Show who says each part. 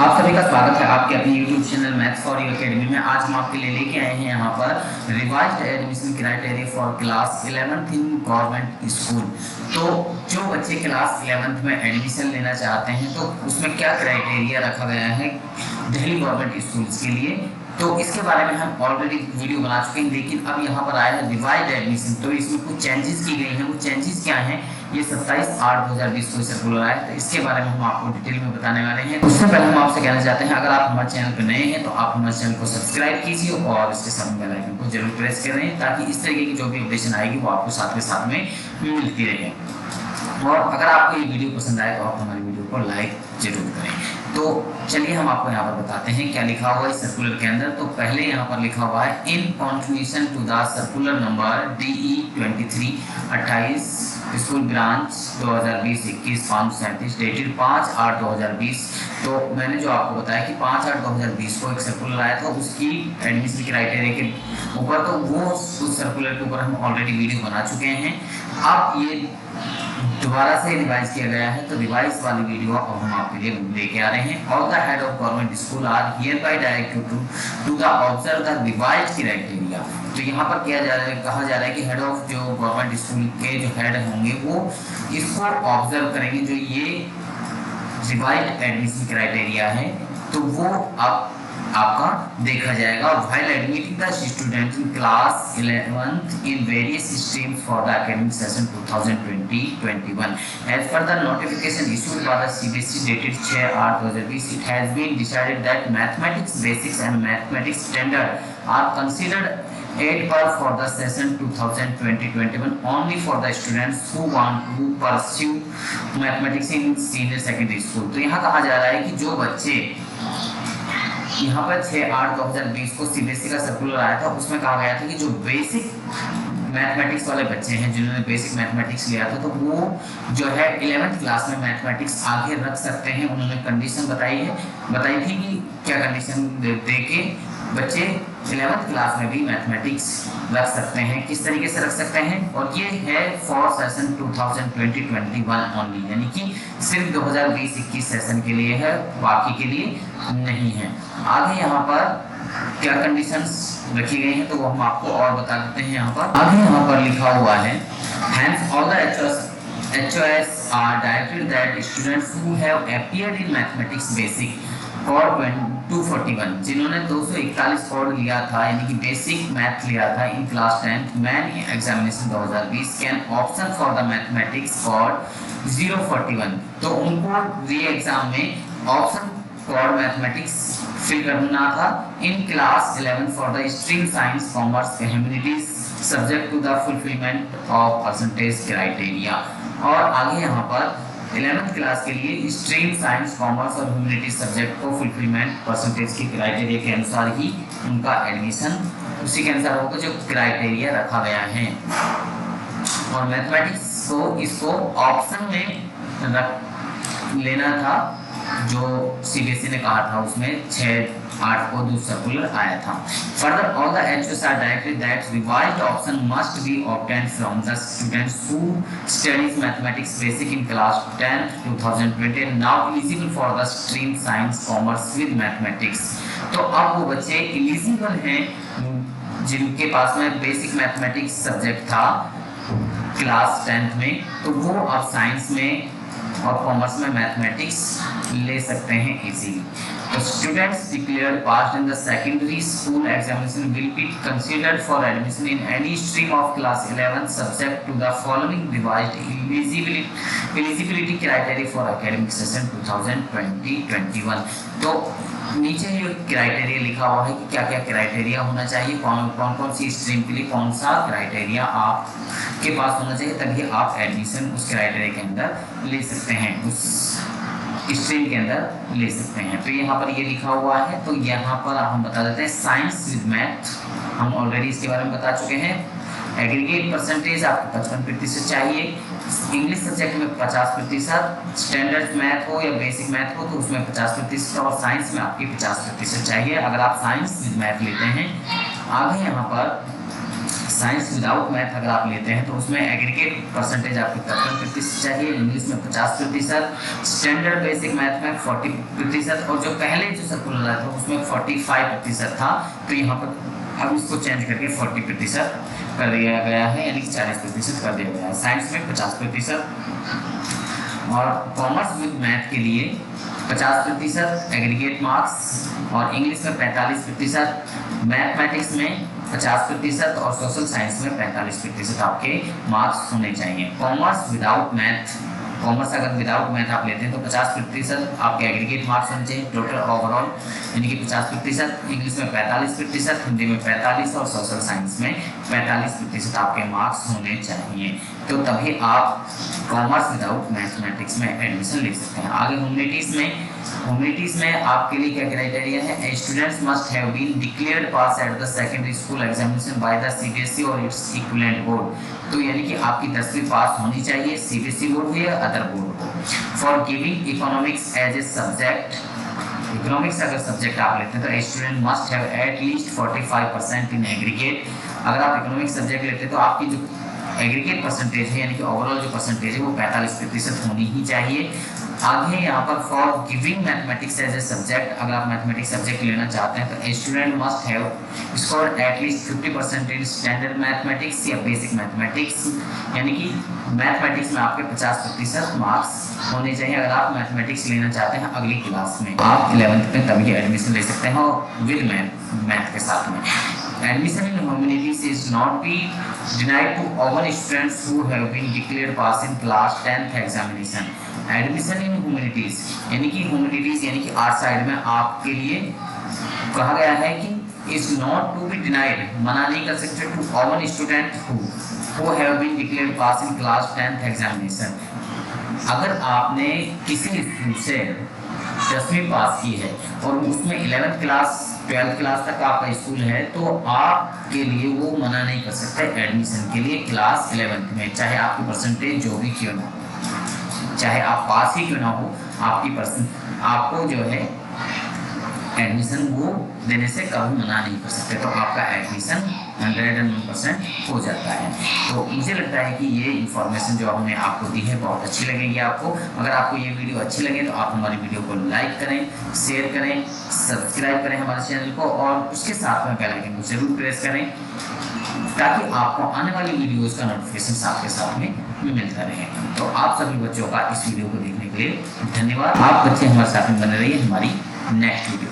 Speaker 1: आप सभी का स्वागत है आपके अपने YouTube channel maths for you academy में। आज हम आपके लिए लेके आए हैं यहाँ पर revised admission criteria for class 11th in government school. तो जो बच्चे क्लास 11th में एडमिशन लेना चाहते हैं तो उसमें क्या क्राइटेरिया रखा गया है दिल्ली गवर्नमेंट स्कूल्स के लिए, तो इसके बारे में हम ऑलरेडी वीडियो बना चुके हैं। लेकिन अब यहाँ पर आया है रिवाइज्ड एडमिशन, तो इसमें कुछ चेंजेस की गई हैं। वो चेंजेस क्या हैं, ये 27/8/2020 को सर्कुलर आया है, तो इसके बारे में हम आपको डिटेल में बताने वाले हैं। उससे पहले हम आपसे कहना चाहते हैं, अगर आप हमारे चैनल पर नए हैं तो आप हमारे चैनल को सब्सक्राइब कीजिए और इसके साथ बेल आइकन को जरूर प्रेस करें, ताकि इस तरीके की जो भी अपडेशन आएगी वो आपको साथ में मिलती रहे। और अगर आपको ये वीडियो पसंद आए तो आप हमारी वीडियो को लाइक जरूर करें। तो चलिए हम आपको यहाँ पर बताते हैं क्या लिखा हुआ है इस सर्कुलर के अंदर। तो पहले यहाँ पर लिखा हुआ है, in contribution to the circular number DE 23/28 school branch 2020-21-537 dated 5/8/2020। तो मैंने जो आपको बताया कि 5/8/2020 को एक सर्कुलर आया था, उसकी एडमिशन क्राइटेरिया के ऊपर, तो वो उस सर्कुलर के ऊपर हम ऑलरेडी वीडियो बना चुके हैं। अब ये दोबारा से रिवाइज किया गया है, तो रिवाइज वाली वीडियो अब हम आपके लिए लेके आ रहे हैं। All the head of government school are hereby directed to the observe the revised criteria. तो यहाँ पर किया जा रहा है, कहा जा रहा है कि हेड ऑफ जो गवर्नमेंट स्कूल के जो हेड होंगे वो इसको ऑब्जर्व करेंगे, जो ये रिवाइज्ड एडमिशन क्राइटेरिया है तो वो अब आपका देखा जाएगा। While admitting the student in class 11th in various streams for the academic session 2020-21 as per the notification issued by the CBSE dated 6/8/2020, it has been decided that mathematics basics and mathematics standard are considered 8 for the session 2020-21 only for the students who want to pursue mathematics in senior secondary school। तो यहाँ कहा जा रहा है कि जो बच्चे यहाँ पर 6/8/2020 को CBSE का सर्कुलर आया था, उसमें कहा गया था कि जो बेसिक मैथमेटिक्स वाले बच्चे हैं जिन्होंने बेसिक मैथमेटिक्स लिया था, तो वो जो है 11th क्लास में मैथमेटिक्स आगे रख सकते हैं। उन्होंने कंडीशन बताई थी कि क्या कंडीशन दे के बच्चे 11th क्लास में भी मैथमेटिक्स रख सकते हैं, किस तरीके से रख सकते हैं। और ये है फॉर सेशन 2020-21 ओनली, यानी कि सिर्फ 2020-21 सेशन के लिए है, बाकी के लिए नहीं है। आगे यहाँ पर क्या कंडीशंस रखी गई हैं तो वो हम आपको और बता देते हैं। आगे यहाँ पर लिखा हुआ है, hence all the HOS are directed that students who have appeared in mathematics basic code 241, जिन्होंने 241 कोड लिया था यानी कि बेसिक मैथ लिया था in class 10th man examination 2020 can option for the mathematics code 041, तो उनको री एग्जाम में ऑप्शन कोड मैथमेटिक्स फिल करना था in class 11 for the stream science commerce humanities subject to the fulfilment of percentage criteria. और आगे यहाँ पर 11th क्लास के लिए स्ट्रीम साइंस कॉमर्स और ह्यूमैनिटीज सब्जेक्ट को फुलफिलमेंट परसेंटेज के क्राइटेरिया के अनुसार ही उनका एडमिशन उसी के अनुसार होगा जो क्राइटेरिया रखा गया है। और मैथमेटिक्स को इसको ऑप्शन में रख लेना था, जो CBSE ने कहा था, उसमें 6/8 को दूसरा सर्कुलर आया था। Further, all the HOs are directed that revised option must be obtained from the students who studies mathematics basic in class 10 2020 and now eligible for the stream science commerce with mathematics। तो अब वो बच्चे eligible हैं जिनके पास में basic mathematics subject था class 10th में, तो वो अब साइंस में और कॉमर्स में मैथमेटिक्स ले सकते हैं इजीली। तो students declared passed in the secondary school examination will be considered for admission in any stream of class 11 subject to the following revised eligibility criteria for academic session 2020-21। तो नीचे ये criteria लिखा हुआ है कि क्या क्या क्राइटेरिया होना चाहिए, कौन सी स्ट्रीम के लिए कौन सा क्राइटेरिया आपके पास होना चाहिए, तभी आप एडमिशन उस क्राइटेरिया के अंदर ले सकते हैं, उस स्ट्रीम के अंदर ले सकते हैं। तो यहाँ पर ये लिखा हुआ है। तो यहाँ पर हम बता देते हैं, साइंस विद मैथ हम ऑलरेडी इसके बारे में बता चुके हैं। एग्रीगेट परसेंटेज आपको 55% चाहिए, इंग्लिश सब्जेक्ट में 50%, स्टैंडर्ड मैथ हो या बेसिक मैथ हो तो उसमें 50%, और साइंस में आपकी 50% चाहिए अगर आप साइंस विद मैथ लेते हैं। आगे यहाँ पर साइंस विदाउट मैथ अगर आप लेते हैं तो उसमें एग्रीगेट परसेंटेज आपकी 53% चाहिए, इंग्लिश में 50%, स्टैंडर्ड बेसिक मैथ में 40%, और जो पहले जो सर्कुलर आया था उसमें 45% था, तो यहाँ पर अब इसको चेंज करके 40% कर दिया गया है, यानी कि 40% कर दिया गया है। साइंस में 50% और कॉमर्स विद मैथ के लिए 50% एग्रीगेट मार्क्स, और इंग्लिश में 45%, मैथमेटिक्स में 50% और सोशल साइंस में 45% आपके मार्क्स होने चाहिए। कॉमर्स विदाउट मैथ, कॉमर्स अगर विदाउट मैथ आप लेते हैं तो 50% आपके एग्रीगेट मार्क्स होने चाहिए टोटल ओवरऑल, यानी कि 50%, इंग्लिश में 45%, हिंदी में 45% और सोशल साइंस में 45% आपके मार्क्स होने चाहिए, तो तभी आप कॉमर्स विदाउट मैथमेटिक्स में एडमिशन ले सकते हैं। आगे ह्यूमैनिटीज में आपके लिए क्या क्राइटेरिया है? Students must have been declared pass at the secondary school examination by the CBSE और इट्स इक्विवेलेंट बोर्ड, तो यानी कि आपकी 10वीं पास होनी चाहिए, सीबीएसई बोर्ड हो या अदर बोर्ड हो। For giving economics as a subject, economics अगर सब्जेक्ट आप लेते हैं तो student must have at least 45% in aggregate. अगर आप इकोनॉमिक्स सब्जेक्ट लेते हैं तो आपकी जो एग्रीगेट परसेंटेज है, यानी कि ओवरऑल जो परसेंटेज है वो 45% होनी ही चाहिए। आगे यहाँ पर for giving mathematics as a subject, अगर आप मैथमेटिक्स सब्जेक्ट लेना चाहते हैं तो student must have score at least 50% in standard mathematics या बेसिक मैथमेटिक्स, यानी कि मैथमेटिक्स में आपके 50% मार्क्स होने चाहिए। अगर आप मैथमेटिक्स लेना चाहते हैं अगली क्लास में, आप 11th में तभी एडमिशन ले सकते हैं विद मैथ के साथ में। Admission in humanities is not be denied to all students who have been declared pass in class 10th examination. Admission in humanities यानी कि humanities यानी कि आर्ट साइड में आपके लिए कहा गया है कि is not to be denied, मना नहीं कर सकते to all students who have been declared pass in class 10th examination. अगर आपने किसी स्कूल से 10वीं पास की है और उसमें 11th क्लास 12th क्लास तक आपका स्कूल है, तो आपके लिए वो मना नहीं कर सकते एडमिशन के लिए क्लास 11th में, चाहे आपकी परसेंटेज जो भी क्यों ना हो, चाहे आप पास ही क्यों ना हो, आपको जो है एडमिशन वो देने से कभी मना नहीं कर सकते, तो आपका एडमिशन 101% हो जाता है। तो मुझे लगता है कि ये इन्फॉर्मेशन जो हमने आपको दी है बहुत अच्छी लगेगी आपको। अगर आपको ये वीडियो अच्छी लगे तो आप हमारी वीडियो को लाइक करें, शेयर करें, सब्सक्राइब करें हमारे चैनल को, और उसके साथ में बेल आइकन को जरूर प्रेस करें ताकि आपको आने वाली वीडियोज़ का नोटिफिकेशन आपके साथ में मिलता रहे। तो आप सभी बच्चों का इस वीडियो को देखने के लिए धन्यवाद। आप बच्चे हमारे साथ में बने रहिए हमारी नेक्स्ट वीडियो।